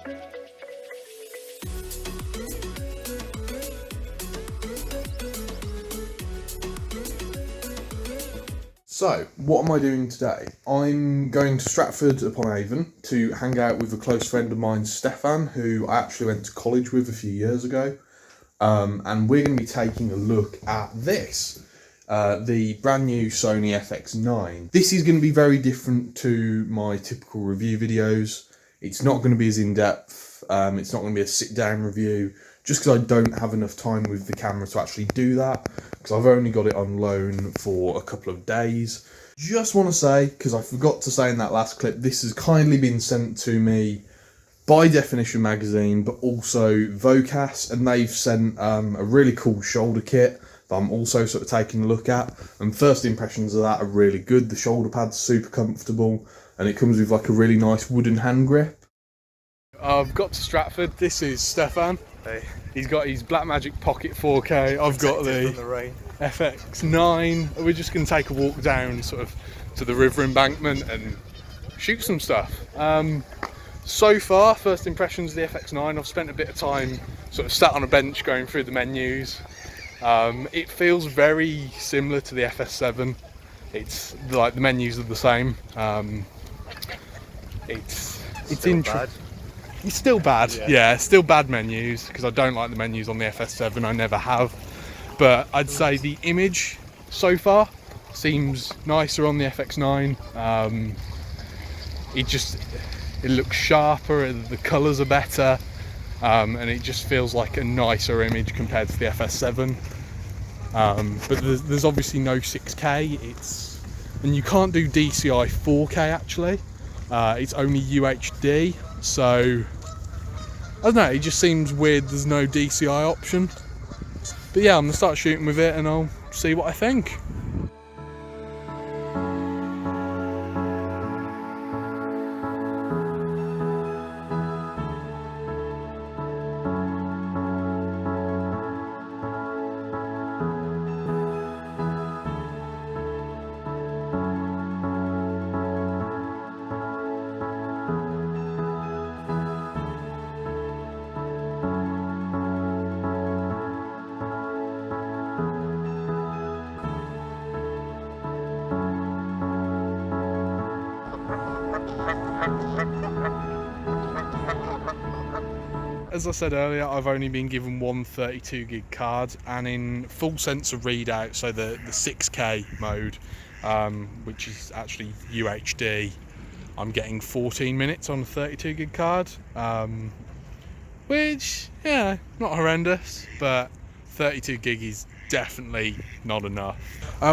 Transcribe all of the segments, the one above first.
So, what am I doing today? I'm going to Stratford upon Avon to hang out with a close friend of mine, Stefan, who I actually went to college with a few years ago. And we're going to be taking a look at this, the brand new Sony FX9. This is going to be very different to my typical review videos. It's not going to be as in-depth, it's not going to be a sit-down review, just because I don't have enough time with the camera to actually do that, because I've only got it on loan for a couple of days. Just want to say, because I forgot to say in that last clip, this has kindly been sent to me by Definition magazine, but also Vocas, and they've sent a really cool shoulder kit that I'm also sort of taking a look at, and first impressions of that are really good. The shoulder pad's super comfortable, and it comes with like a really nice wooden hand grip. I've got to Stratford. This is Stefan. Hey. He's got his Blackmagic Pocket 4K. I've got the FX9. We're just going to take a walk down sort of to the river embankment and shoot some stuff. So far, first impressions of the FX9, I've spent a bit of time sort of sat on a bench going through the menus. It feels very similar to the FS7. It's like the menus are the same. It's interesting. It's still bad, yeah, still bad menus, because I don't like the menus on the FS7, I never have. But I'd say the image so far seems nicer on the FX9. It looks sharper, the colours are better, and it just feels like a nicer image compared to the FS7. But there's obviously no 6K, and you can't do DCI 4K actually. It's only UHD, so I don't know, it just seems weird there's no DCI option. But yeah, I'm going to start shooting with it and I'll see what I think. As I said earlier, I've only been given one 32 gig card, and in full sensor readout, so the 6K mode, which is actually UHD, I'm getting 14 minutes on a 32 gig card, which, yeah, not horrendous, but 32 gig is definitely not enough.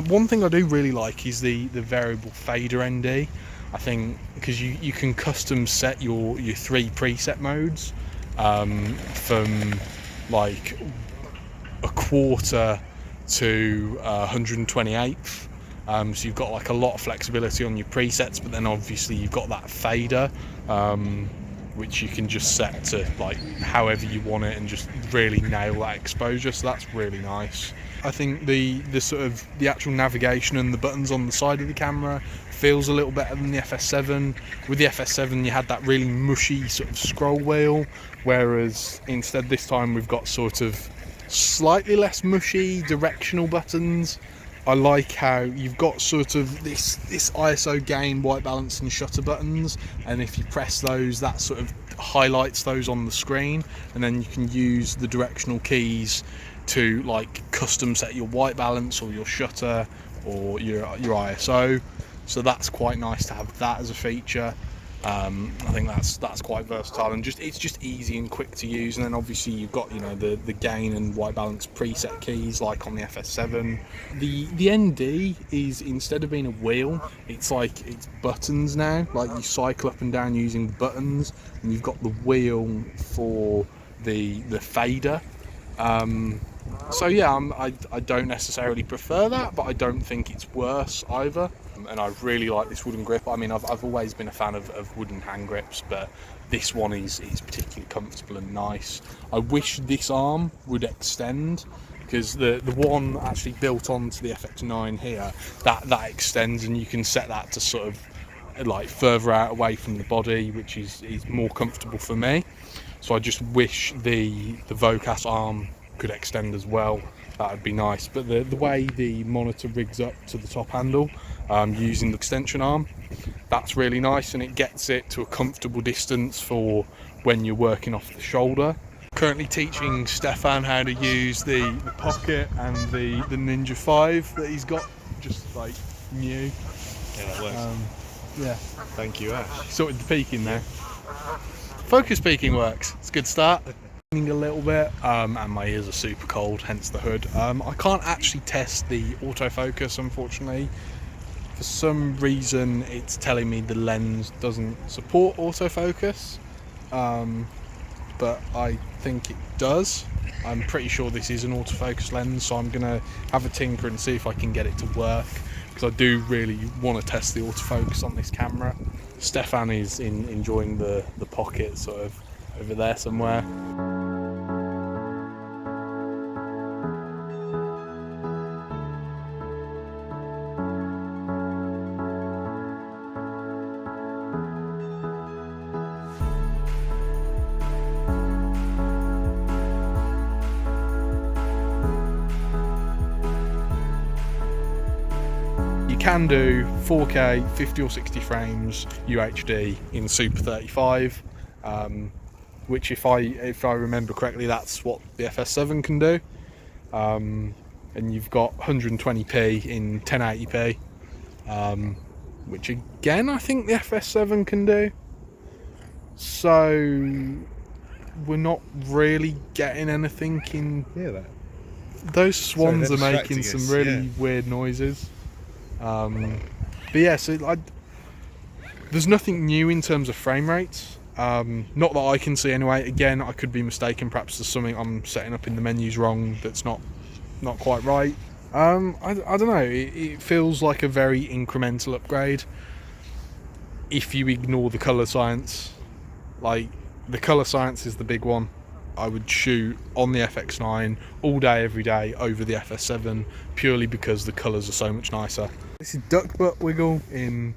One thing I do really like is the variable fader ND. I think because you can custom set your 3 preset modes, from like a quarter to 128th. So you've got like a lot of flexibility on your presets, but then obviously you've got that fader, which you can just set to like however you want it and just really nail that exposure. So that's really nice. I think the sort of the actual navigation and the buttons on the side of the camera feels a little better than the FS7. With the FS7 you had that really mushy sort of scroll wheel, whereas instead this time we've got sort of slightly less mushy directional buttons. I like how you've got sort of this ISO gain, white balance and shutter buttons, and if you press those, that sort of highlights those on the screen, and then you can use the directional keys to like custom set your white balance or your shutter or your ISO. So that's quite nice to have that as a feature. I think that's quite versatile, and it's just easy and quick to use. And then obviously you've got, you know, the gain and white balance preset keys like on the FS7. The ND is, instead of being a wheel, it's buttons now. Like you cycle up and down using the buttons, and you've got the wheel for the fader. So yeah, I don't necessarily prefer that, but I don't think it's worse either. And I really like this wooden grip. I mean, I've always been a fan of wooden hand grips, but this one is particularly comfortable and nice. I wish this arm would extend, because the one actually built onto the FX9 here, that extends, and you can set that to sort of like further out away from the body, which is more comfortable for me. So I just wish the Vocas arm could extend as well. That would be nice. But the way the monitor rigs up to the top handle using the extension arm, that's really nice, and it gets it to a comfortable distance for when you're working off the shoulder. Currently teaching Stefan how to use the Pocket and the Ninja 5 that he's got just like new. Yeah, that works. Yeah. Thank you, Ash. Sorted the peaking there. Focus peaking works. It's a good start. A little bit, and my ears are super cold, hence the hood. I can't actually test the autofocus, unfortunately. For some reason, it's telling me the lens doesn't support autofocus, but I think it does. I'm pretty sure this is an autofocus lens, so I'm gonna have a tinker and see if I can get it to work, because I do really want to test the autofocus on this camera. Stefan is enjoying the Pocket sort of over there somewhere. You can do 4K 50 or 60 frames UHD in Super 35, which if I remember correctly, that's what the FS7 can do, and you've got 120p in 1080p, which again I think the FS7 can do. So we're not really getting anything in. Yeah, that. Those swans are making distracting some us, really weird noises. But yeah, so there's nothing new in terms of frame rates. Not that I can see anyway. Again, I could be mistaken. Perhaps there's something I'm setting up in the menus wrong that's not quite right. I don't know. It feels like a very incremental upgrade. If you ignore the colour science, like the colour science is the big one. I would shoot on the FX9 all day, every day over the FS7 purely because the colours are so much nicer. This is duck butt wiggle in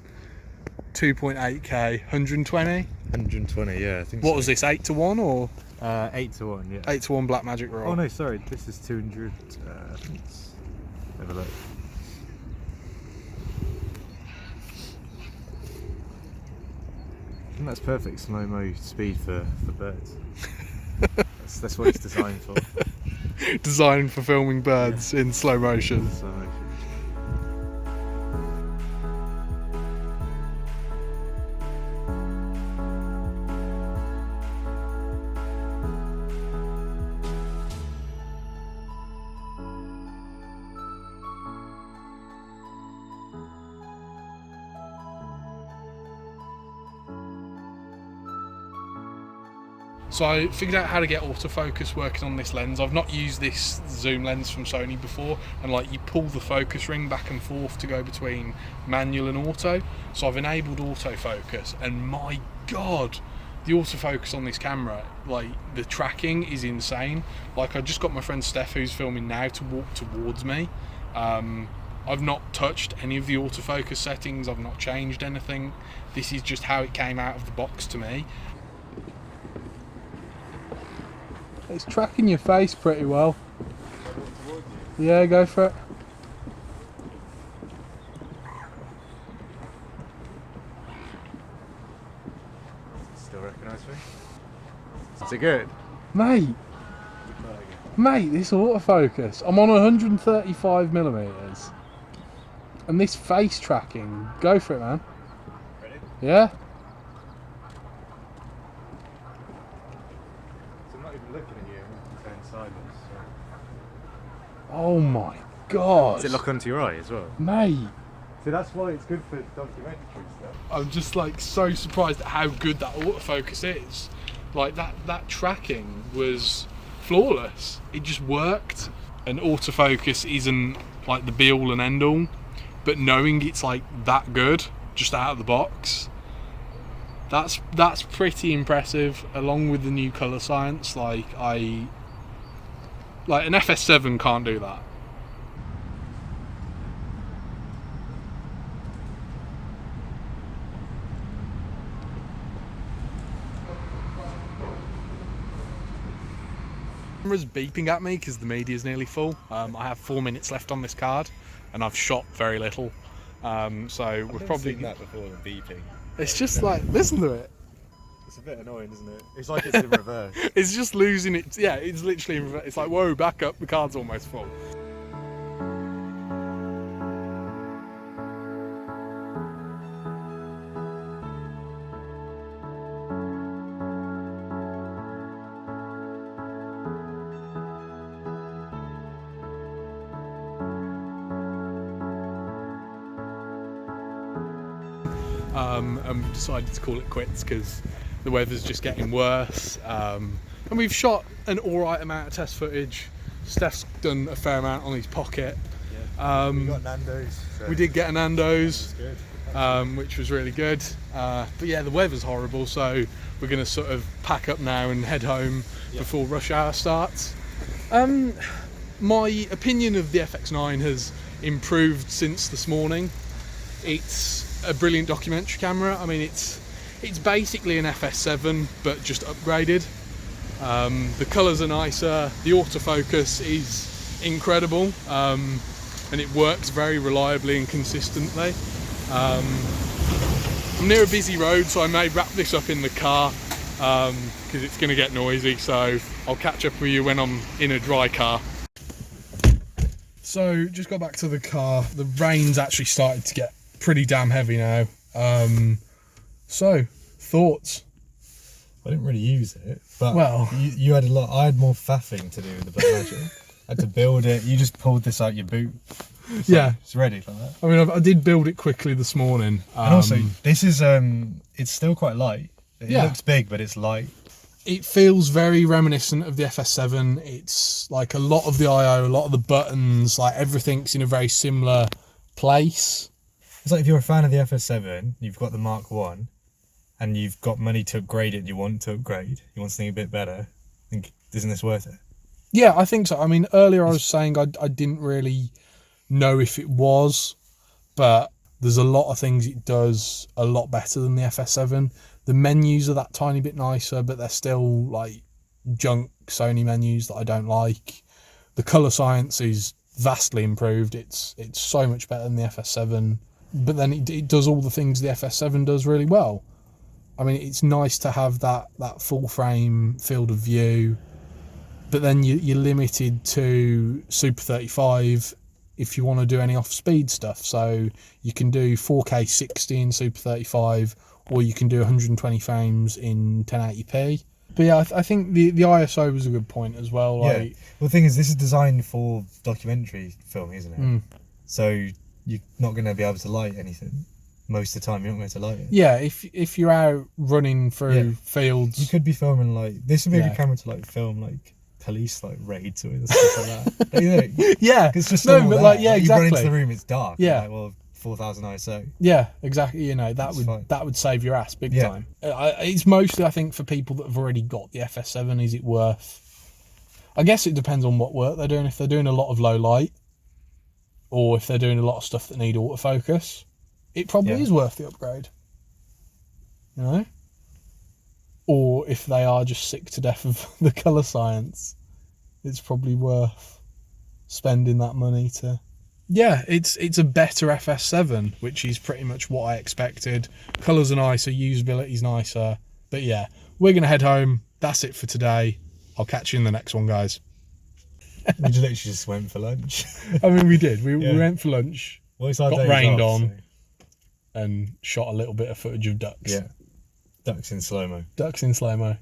2.8K, 120. 120, yeah, I think. What was this, 8:1 or 8:1, yeah. 8:1 black magic roll? Oh no, sorry, this is 200. I think it's. Have a look. I think that's perfect slow-mo speed for birds. That's what it's designed for. Designed for filming birds in slow motion. Slow motion. So I figured out how to get autofocus working on this lens. I've not used this zoom lens from Sony before, and like you pull the focus ring back and forth to go between manual and auto. So I've enabled autofocus, and my god, the autofocus on this camera, like the tracking is insane. Like I just got my friend Steph, who's filming now, to walk towards me. I've not touched any of the autofocus settings, I've not changed anything. This is just how it came out of the box to me. It's tracking your face pretty well. Yeah, go for it. Still recognise me? Is it good? Mate, this autofocus. I'm on 135mm. And this face tracking, go for it, man. Ready? Yeah? I'm not even looking at you, I'm going sideways. So. Oh my god. Does it look onto your eye as well? Mate. So that's why it's good for documentary stuff. I'm just like so surprised at how good that autofocus is. Like that tracking was flawless. It just worked. And autofocus isn't like the be all and end all, but knowing it's like that good just out of the box, that's pretty impressive, along with the new colour science. Like an FS7 can't do that. Camera's beeping at me because the media's nearly full. I have 4 minutes left on this card, and I've shot very little. So we're probably. I've seen that before, the beeping. It's just like, listen to it. It's a bit annoying, isn't it? It's like it's in reverse. It's just losing it. Yeah, it's literally in reverse. It's like, whoa, back up. The card's almost full. And we decided to call it quits because the weather's just getting worse. And we've shot an alright amount of test footage. Steph's done a fair amount on his pocket. Yeah. We got Nando's. So we did get a Nando's, good. which was really good. But yeah, the weather's horrible, so we're going to sort of pack up now and head home before rush hour starts. My opinion of the FX9 has improved since this morning. It's a brilliant documentary camera. I mean, it's basically an FS7 but just upgraded. The colours are nicer, the autofocus is incredible, and it works very reliably and consistently. I'm near a busy road, so I may wrap this up in the car because it's going to get noisy, so I'll catch up with you when I'm in a dry car. So just got back to the car. The rain's actually started to get pretty damn heavy now. So thoughts? I didn't really use it, but well, you had a lot. I had more faffing to do with the Blackmagic. I had to build it. You just pulled this out your boot. It's ready like that. I mean, I did build it quickly this morning. And also, this is it's still quite light. It looks big, but it's light. It feels very reminiscent of the FS7. It's like a lot of the I/O, a lot of the buttons, like everything's in a very similar place. It's like if you're a fan of the FS7, you've got the Mark 1, and you've got money to upgrade it, and you want to upgrade, you want something a bit better, isn't this worth it? Yeah, I think so. I mean, earlier I was saying I didn't really know if it was, but there's a lot of things it does a lot better than the FS7. The menus are that tiny bit nicer, but they're still like junk Sony menus that I don't like. The colour science is vastly improved. It's so much better than the FS7. But then it does all the things the FS7 does really well. I mean, it's nice to have that full frame field of view, but then you're limited to Super 35 if you want to do any off-speed stuff. So you can do 4K 60 in Super 35, or you can do 120 frames in 1080p. But yeah, I think the ISO was a good point as well. Like, well, the thing is, this is designed for documentary filming, isn't it? So you're not going to be able to light anything. Most of the time, you're not going to light it. Yeah, if you're out running through fields, you could be filming like this. Would be a good camera to like film like police like raids or stuff like that. Don't you think? Yeah, it's just no, but like exactly. You run into the room, it's dark. Yeah, like, well, 4000 ISO. Yeah, exactly. You know, that would save your ass big time. It's mostly, I think, for people that have already got the FS7. Is it worth? I guess it depends on what work they're doing. If they're doing a lot of low light, or if they're doing a lot of stuff that need autofocus, it probably is worth the upgrade. You know? Or if they are just sick to death of the colour science, it's probably worth spending that money to... Yeah, it's a better FS7, which is pretty much what I expected. Colours are nicer, usability's nicer. But yeah, we're going to head home. That's it for today. I'll catch you in the next one, guys. We literally just went for lunch. I mean, we did. We went for lunch, well, it's our got days rained off, on, so. And shot a little bit of footage of ducks. Yeah, ducks in slow-mo. Ducks in slow-mo.